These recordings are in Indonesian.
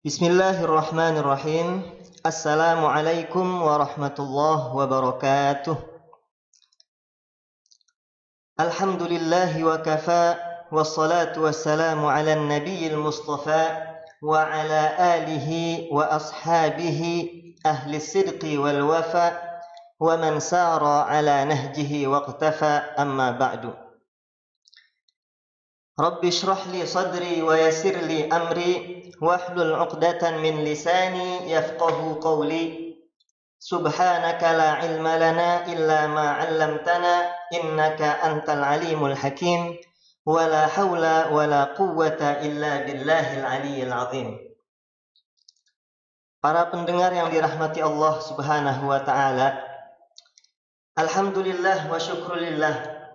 Bismillahirrahmanirrahim. Assalamualaikum warahmatullahi wabarakatuh. Alhamdulillahi wa kafa, wassalatu wassalamu ala nabiyil mustafa wa ala alihi wa ashabihi ahli sidqi wal wafa wa man sara ala nahjihi waqtafa, amma ba'du. Rabbi shrah li sadri wa yassir li amri wahlul 'uqdatan min lisani yafqahu qawli. Subhanaka la ilma lana illa ma 'allamtana innaka antal alimul hakim wa la haula wa la quwwata illa billahil aliyyil azim. Para pendengar yang dirahmati Allah Subhanahu wa taala, alhamdulillah wa syukrulillah,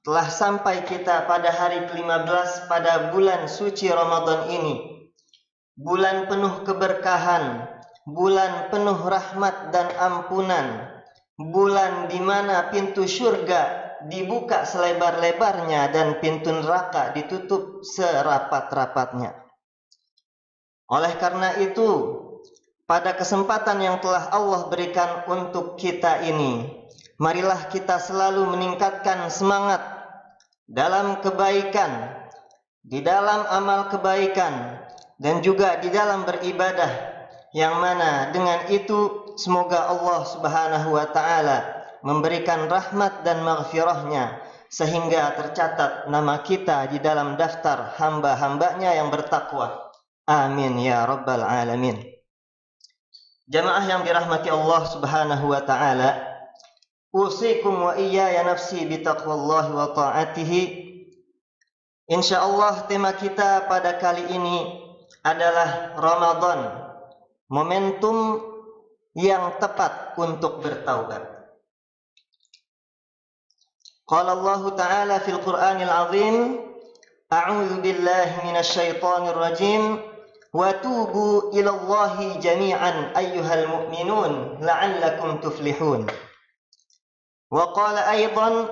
telah sampai kita pada hari ke-15 pada bulan suci Ramadan ini. Bulan penuh keberkahan, bulan penuh rahmat dan ampunan, bulan di mana pintu surga dibuka selebar-lebarnya dan pintu neraka ditutup serapat-rapatnya. Oleh karena itu, pada kesempatan yang telah Allah berikan untuk kita ini, marilah kita selalu meningkatkan semangat dalam kebaikan, di dalam amal kebaikan, dan juga di dalam beribadah, yang mana dengan itu semoga Allah Subhanahu wa taala memberikan rahmat dan maghfirahnya sehingga tercatat nama kita di dalam daftar hamba-hambanya yang bertakwa. Amin ya rabbal alamin. Jamaah yang dirahmati Allah Subhanahu wa taala, usikum wa iyaya nafsi bitaqwallahi wa ta'atihi. Insyaallah tema kita pada kali ini adalah Ramadan, momentum yang tepat untuk bertaubat. Qala Allah Ta'ala fil Qur'anil Azim, a'udzu billahi minasy syaithanir rajim, wa tubu ilallahi jami'an ayyuhal mu'minun la'allakum tuflihun. Wa qala aidan,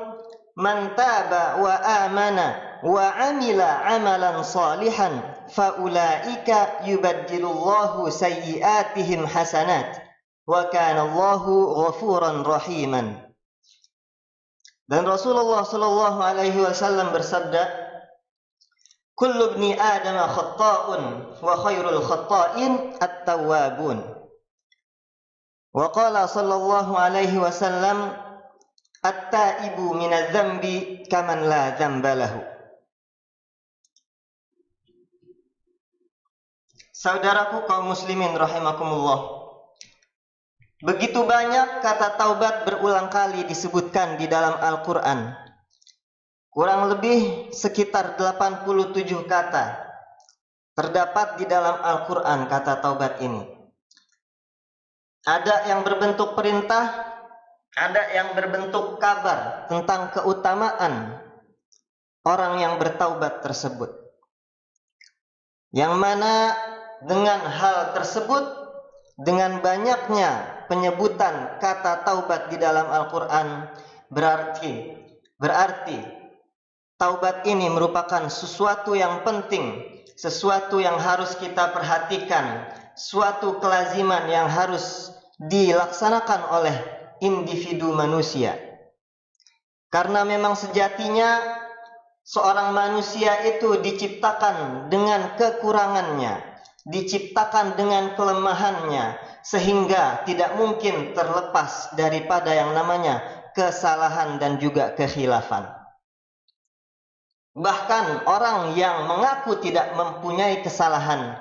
man taba wa amana wa amila amalan salihan fa ulaika yubaddilullahu sayyi'atihim hasanat wa kana Allahu ghafuran rahiman. Dan Rasulullah sallallahu alaihi wasallam bersabda, kullu ibni adam khata'un wa khairul khata'in at-tawwabun. Wa qala sallallahu alaihi wasallam, at-taibu minadz-dzambi kaman la dzamba lahu. Saudaraku kaum muslimin rahimakumullah, begitu banyak kata taubat berulang kali disebutkan di dalam Al-Quran. Kurang lebih sekitar 87 kata terdapat di dalam Al-Quran kata taubat ini. Ada yang berbentuk perintah, ada yang berbentuk kabar tentang keutamaan orang yang bertaubat tersebut. Yang mana dengan hal tersebut, dengan banyaknya penyebutan kata taubat di dalam Al-Quran, berarti taubat ini merupakan sesuatu yang penting, sesuatu yang harus kita perhatikan, suatu kelaziman yang harus dilaksanakan oleh individu manusia. Karena memang sejatinya seorang manusia itu diciptakan dengan kekurangannya, diciptakan dengan kelemahannya, sehingga tidak mungkin terlepas daripada yang namanya kesalahan dan juga kekhilafan. Bahkan orang yang mengaku tidak mempunyai kesalahan,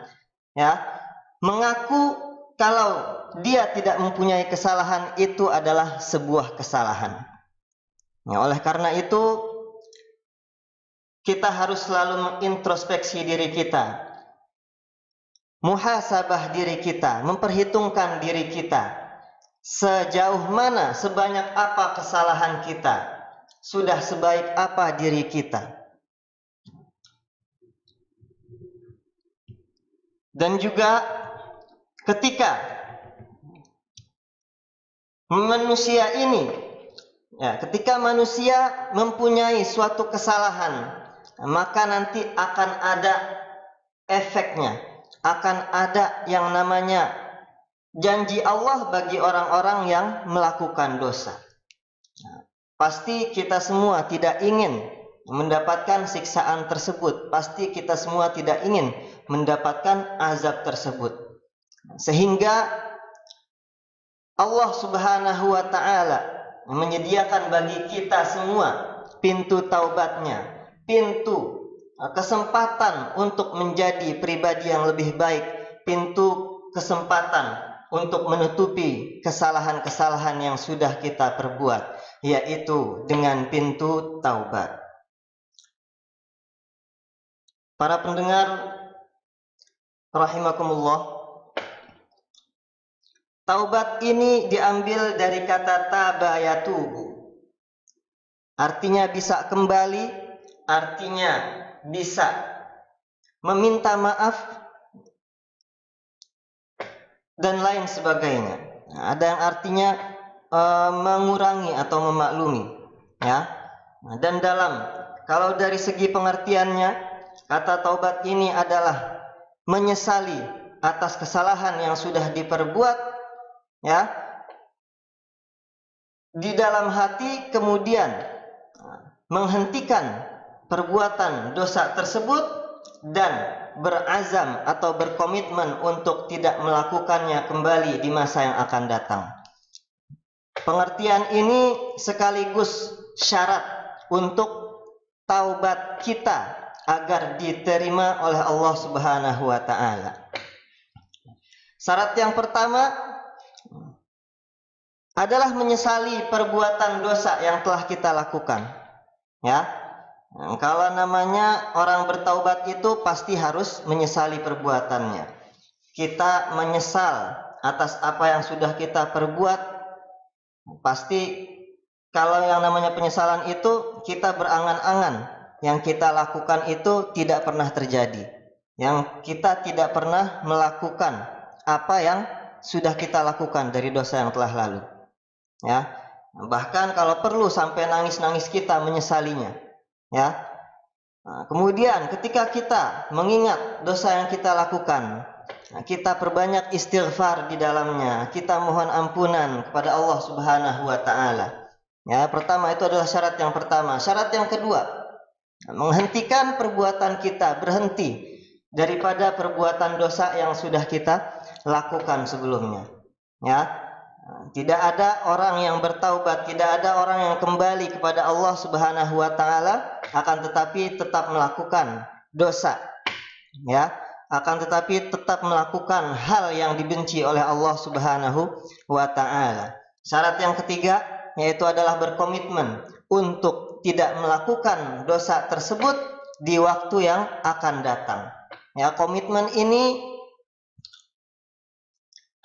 mengaku kalau dia tidak mempunyai kesalahan itu adalah sebuah kesalahan. Oleh karena itu, kita harus selalu mengintrospeksi diri kita, muhasabah diri kita, memperhitungkan diri kita. Sejauh mana, sebanyak apa kesalahan kita, sudah sebaik apa diri kita. Dan juga ketika manusia ini, ketika manusia mempunyai suatu kesalahan, maka nanti akan ada efeknya, akan ada yang namanya janji Allah bagi orang-orang yang melakukan dosa. Pasti kita semua tidak ingin mendapatkan siksaan tersebut. Pasti kita semua tidak ingin mendapatkan azab tersebut. Sehingga Allah Subhanahu wa taala menyediakan bagi kita semua pintu taubatnya, pintu kesempatan untuk menjadi pribadi yang lebih baik, pintu kesempatan untuk menutupi kesalahan-kesalahan yang sudah kita perbuat, yaitu dengan pintu taubat. Para pendengar rahimakumullah, taubat ini diambil dari kata taba yatubu. Artinya bisa kembali, artinya bisa meminta maaf dan lain sebagainya. Ada yang artinya mengurangi atau memaklumi, ya. Dan kalau dari segi pengertiannya, kata taubat ini adalah menyesali atas kesalahan yang sudah diperbuat, ya, di dalam hati, kemudian menghentikan perbuatan dosa tersebut dan berazam atau berkomitmen untuk tidak melakukannya kembali di masa yang akan datang. Pengertian ini sekaligus syarat untuk taubat kita agar diterima oleh Allah Subhanahu wa taala. Syarat yang pertama adalah menyesali perbuatan dosa yang telah kita lakukan, ya. Kalau namanya orang bertaubat itu pasti harus menyesali perbuatannya. Kita menyesal atas apa yang sudah kita perbuat. Pasti kalau yang namanya penyesalan itu kita berangan-angan yang kita lakukan itu tidak pernah terjadi. Yang kita tidak pernah melakukan apa yang sudah kita lakukan dari dosa yang telah lalu. Ya. Bahkan kalau perlu sampai nangis-nangis kita menyesalinya. Ya. Kemudian ketika kita mengingat dosa yang kita lakukan, kita perbanyak istighfar di dalamnya, kita mohon ampunan kepada Allah Subhanahu wa taala. Ya, pertama itu adalah syarat yang pertama. Syarat yang kedua, menghentikan perbuatan kita, berhenti daripada perbuatan dosa yang sudah kita lakukan sebelumnya. Ya. Tidak ada orang yang bertaubat, tidak ada orang yang kembali kepada Allah Subhanahu wa taala akan tetapi tetap melakukan dosa. Ya, akan tetapi tetap melakukan hal yang dibenci oleh Allah Subhanahu wa taala. Syarat yang ketiga yaitu adalah berkomitmen untuk tidak melakukan dosa tersebut di waktu yang akan datang. Ya, komitmen ini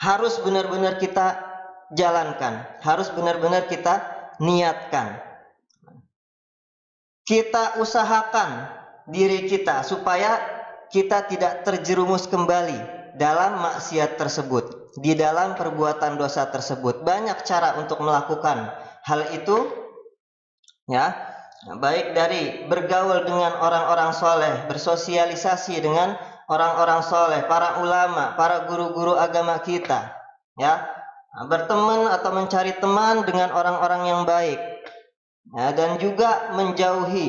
harus benar-benar kita jalankan, harus benar-benar kita niatkan. Kita usahakan diri kita supaya kita tidak terjerumus kembali dalam maksiat tersebut, di dalam perbuatan dosa tersebut. Banyak cara untuk melakukan hal itu, ya, baik dari bergaul dengan orang-orang soleh, bersosialisasi dengan orang-orang soleh, para ulama, para guru-guru agama kita, ya, berteman atau mencari teman dengan orang-orang yang baik, ya, dan juga menjauhi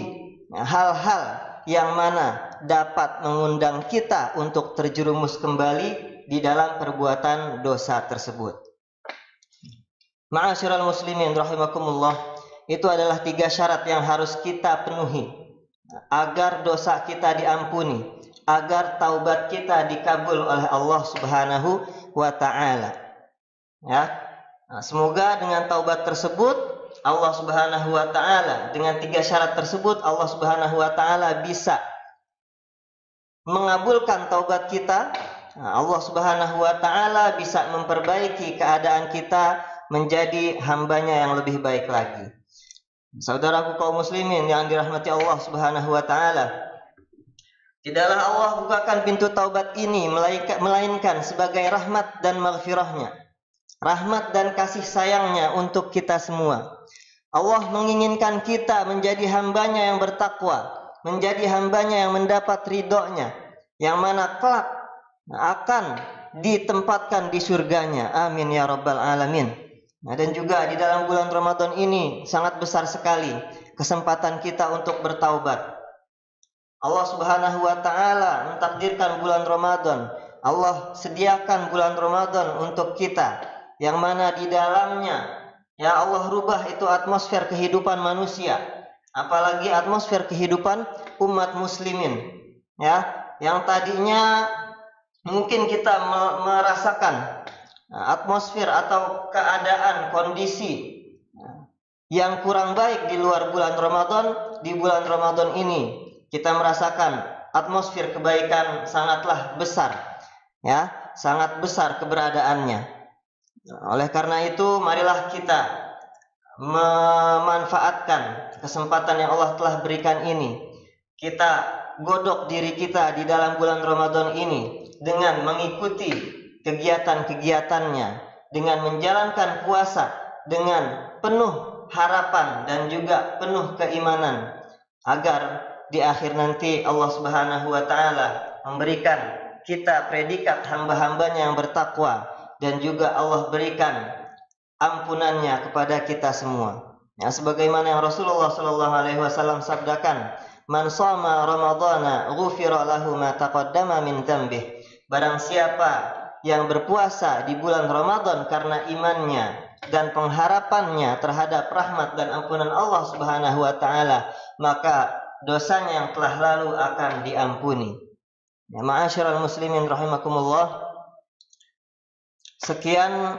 hal-hal yang mana dapat mengundang kita untuk terjerumus kembali di dalam perbuatan dosa tersebut. Ma'asyiral muslimin rahimakumullah, itu adalah 3 syarat yang harus kita penuhi agar dosa kita diampuni, agar taubat kita dikabul oleh Allah Subhanahu wa taala. Ya, semoga dengan taubat tersebut Allah Subhanahu wa taala, dengan 3 syarat tersebut Allah Subhanahu wa taala bisa mengabulkan taubat kita. Allah Subhanahu wa taala bisa memperbaiki keadaan kita menjadi hambanya yang lebih baik lagi. Saudaraku kaum muslimin yang dirahmati Allah Subhanahu wa taala, tidaklah Allah bukakan pintu taubat ini melainkan sebagai rahmat dan maghfirahnya, rahmat dan kasih sayangnya untuk kita semua. Allah menginginkan kita menjadi hambanya yang bertakwa, menjadi hambanya yang mendapat ridhonya, yang mana kelak akan ditempatkan di surganya. Amin ya rabbal alamin. Dan juga di dalam bulan Ramadan ini sangat besar sekali kesempatan kita untuk bertaubat. Allah Subhanahu wa taala mentakdirkan bulan Ramadan. Allah sediakan bulan Ramadan untuk kita, yang mana di dalamnya ya Allah rubah itu atmosfer kehidupan manusia, apalagi atmosfer kehidupan umat muslimin, ya, yang tadinya mungkin kita merasakan atmosfer atau keadaan kondisi yang kurang baik di luar bulan Ramadan. Di bulan Ramadan ini kita merasakan atmosfer kebaikan sangatlah besar, ya, sangat besar keberadaannya. Oleh karena itu, marilah kita memanfaatkan kesempatan yang Allah telah berikan ini. Kita godok diri kita di dalam bulan Ramadan ini dengan mengikuti kegiatan-kegiatannya, dengan menjalankan puasa dengan penuh harapan dan juga penuh keimanan, agar di akhir nanti Allah Subhanahu wa taala memberikan kita predikat hamba-hambanya yang bertakwa, dan juga Allah berikan ampunannya kepada kita semua. Ya, sebagaimana yang Rasulullah sallallahu alaihi wasallam sabdakan, "Man shoma ramadhana ghufira lahu ma taqaddama min dzambih." Barang siapa yang berpuasa di bulan Ramadan karena imannya dan pengharapannya terhadap rahmat dan ampunan Allah Subhanahu wa taala, maka dosanya yang telah lalu akan diampuni. Ya, ma'asyiral muslimin rahimakumullah. Sekian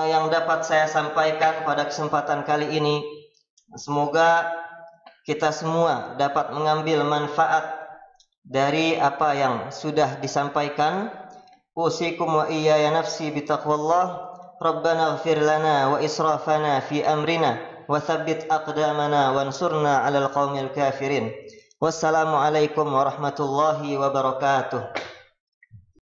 yang dapat saya sampaikan pada kesempatan kali ini. Semoga kita semua dapat mengambil manfaat dari apa yang sudah disampaikan. Usikum wa iyaya nafsi bitaqwallah. Rabbana ighfir lana wa israfana fi amrina wa tsabbit aqdamana wansurna 'alal qaumil kafirin. Wassalamu alaikum warahmatullahi wabarakatuh.